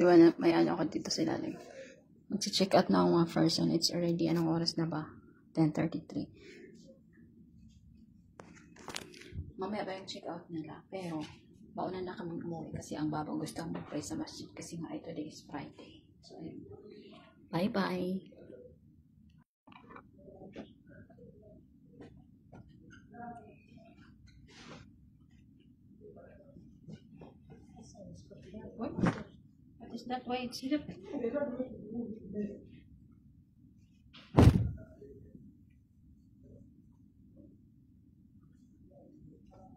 Di ba, may ano ako dito sa ilalim. Mag-check out na ako mga person. It's already, anong oras na ba? 10:33. Mamaya ba yung check out nila? Pero, bauna na kami umuwi kasi ang babang gusto mag-pray sa masjid kasi nga today is Friday. So, ayun. Bye-bye! What is that? Why it's silip?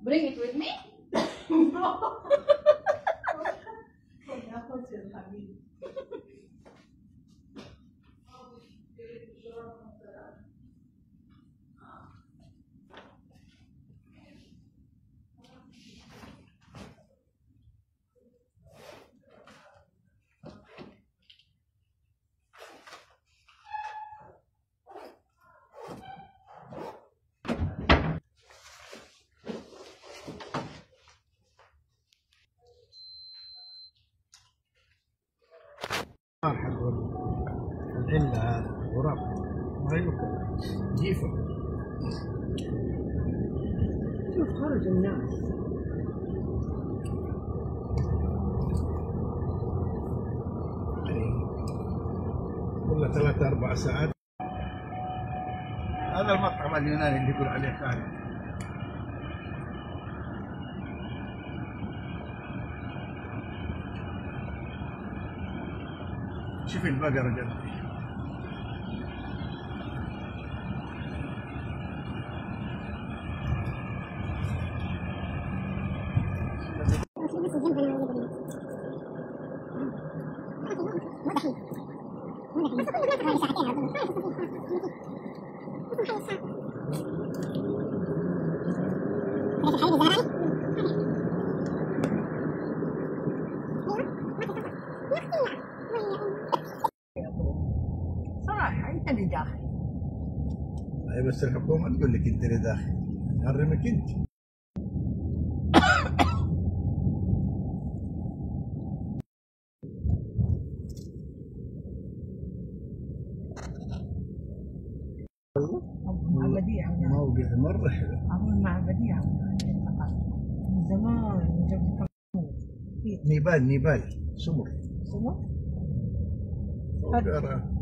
Bring it with me? العلة هذا غراب ما يمكن جيفة. شوف خرج الناس والله 3-4 ساعات. هذا المطعم اليوناني اللي يقول عليه خالد. شوف البقرة جنبي. صراحة أنت اللي داخل. أي بس الحكومة تقول لك أنت اللي داخل، حرمك أنت. معبدية موقف مرة حلو. معبدية من زمان من قبل نيبال سمر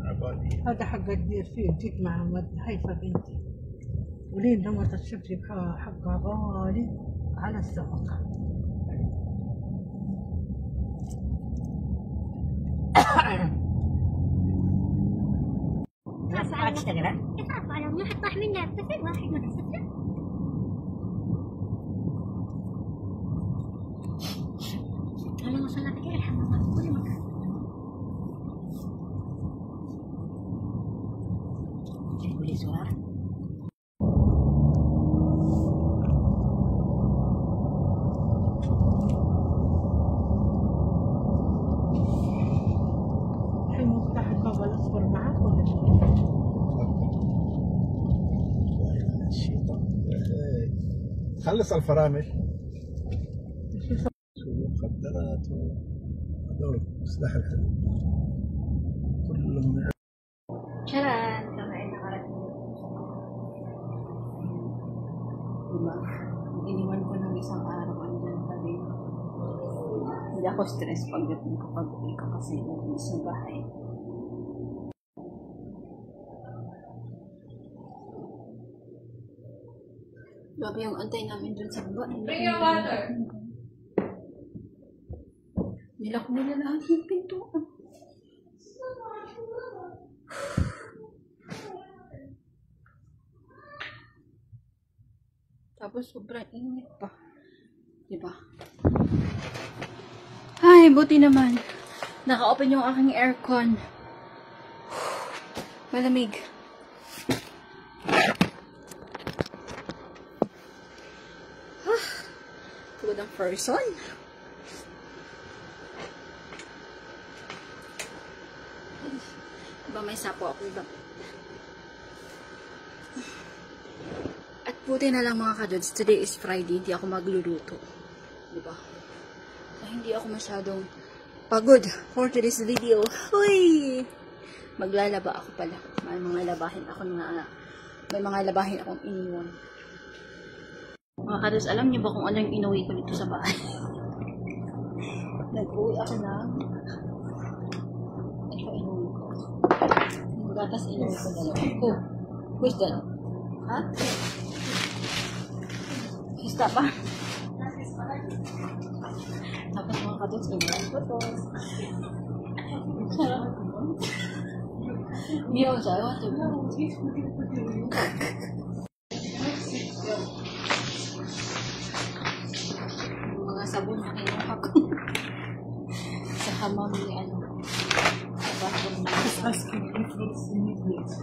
عبادية. هذا حق الدير فيه جيت مع هيفا بنتي ولين لما تشوف لي حقها غالي على السبق. ما تشتغل يخاف عليهم ما حطاح منها بطفل واحد ما تصدق. اللهم صل على النبي يرحم الله في كل مكان. تقولي سؤال الحين مفتاح الباب الأصفر معك ولا خلص الفرامل مخدرات وهذول سلاح الحديد كلهم. شران كمان عرفت Iniwan ko ng isang araw andyan kami. Hindi ako stress pagdating kapag uwi ko kasi nag-iis sa bahay. Grabe yung antay namin dun sa baba. Bring your water. Nilak nila lahat yung pintuan. Tapos sobrang init pa. Diba? Ay, buti naman. Naka-open yung aking aircon. Malamig. Good ang person. Diba may sapo ako iba? At buti na lang mga kadods, today is Friday, hindi ako magluluto. Diba? So, hindi ako masyadong pagod for today's video. Uy! Maglalaba ako pala. May mga labahin akong iniwan. Mga kados, alam niyo ba kung ano yung inuwi ko dito sa bahay? Nag-uwi ako ng ito inuwi ko. Yung gatas inuwi ko dalawa. Oh, who's that? Ha? Hista pa? Tapos mga kados, inuwi ko to. Meow, I want to go. Mga sabon na kinuha ko. Sa hamam ni ano. Sa bathroom na. Asking if it's in English.